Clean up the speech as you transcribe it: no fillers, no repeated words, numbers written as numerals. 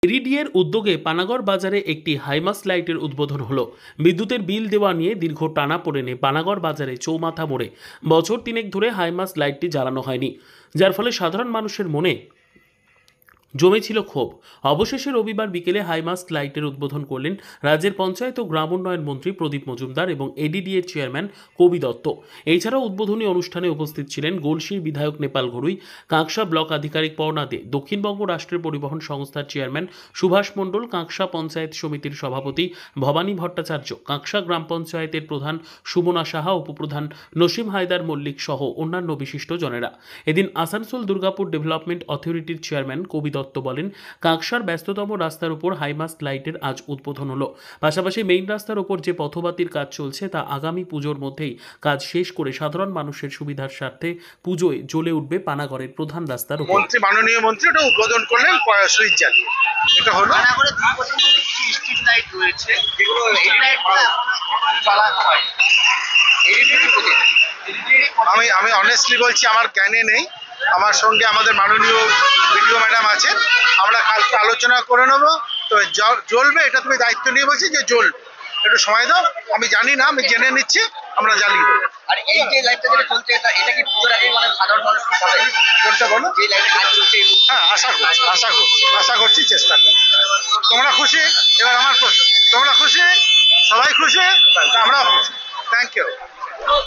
এডিডিএর উদ্যোগে পানাগড় বাজারে একটি হাইমাস্ট লাইটের উদ্বোধন হলো। বিদ্যুতের বিল দেওয়া নিয়ে দীর্ঘ টানাপোড়েনে পানাগড় বাজারে চৌমাথা মোড়ে বছর 3 ধরে হাইমাস্ট লাইটটি জ্বালানো হয়নি, যার ফলে সাধারণ মানুষের মনে জমেছিল ক্ষোভ। অবশেষে রবিবার বিকেলে হাইমাস্ট লাইটের উদ্বোধন করলেন রাজ্যের পঞ্চায়েত ও গ্রাম উন্নয়ন মন্ত্রী প্রদীপ মজুমদার এবং এডিডিএর চেয়ারম্যান কবি দত্ত। এছাড়াও উদ্বোধনী অনুষ্ঠানে উপস্থিত ছিলেন গলসির বিধায়ক নেপাল ঘড়ুই, কাঁকসা ব্লক আধিকারিক পর্ণা দে, দক্ষিণবঙ্গ রাষ্ট্রের পরিবহন সংস্থার চেয়ারম্যান সুভাষ মণ্ডল, কাঁকসা পঞ্চায়েত সমিতির সভাপতি ভবানী ভট্টাচার্য, কাঁকসা গ্রাম পঞ্চায়েতের প্রধান সুমনা সাহা, উপপ্রধান নসিম হায়দার মল্লিক সহ অন্যান্য বিশিষ্ট জনেরা। এদিন আসানসোল দুর্গাপুর ডেভেলপমেন্ট অথরিটির চেয়ারম্যান কবি দত্ত বলেন, কাঁকসার ব্যস্ততম রাস্তার উপর হাইমাস্ট লাইটের আজ উদ্বোধন হলো। পাশাপাশি মেইন রাস্তার উপর যে পথবাতির কাজ চলছে তা আগামী পুজোর মধ্যেই কাজ শেষ করে সাধারণ মানুষের সুবিধার স্বার্থে পুজোয় জ্বলে উঠবে পানাগড়ের প্রধান রাস্তার উপর। মাননীয় মন্ত্রী এটা উদ্বোধন করলেন সুইচ জ্বালিয়ে। এটা হলো পানাগড়ে স্ট্রিট লাইট রয়েছে, যেগুলো এই লাইটগুলো জ্বালা হয়। আমি অনেস্টলি বলছি, আমার জ্ঞানে নেই। আমার সঙ্গে আমাদের মাননীয় বিডিও ম্যাডাম আছেন, আমরা কালকে আলোচনা করে নেবো। তো জ্বলবে, এটা তুমি দায়িত্ব নিয়ে বলছি যে জ্বলবে, একটু সময় দাও। আমি জানি না, আমি জেনে নিচ্ছি, আমরা জ্বালিয়ে দেবো। আর এই যে লাইটটা যেটা চলছে, এটা কি পুজোর আগে মানে সাধারণ মানুষ পাবে? কোনটা বলো? যে লাইট কাজ চলছে। হ্যাঁ, আশা করছি, চেষ্টা করছি। তোমরা খুশি? এবার আমার প্রশ্ন, তোমরা খুশি? সবাই খুশি? আমরাও খুশি। Thank you.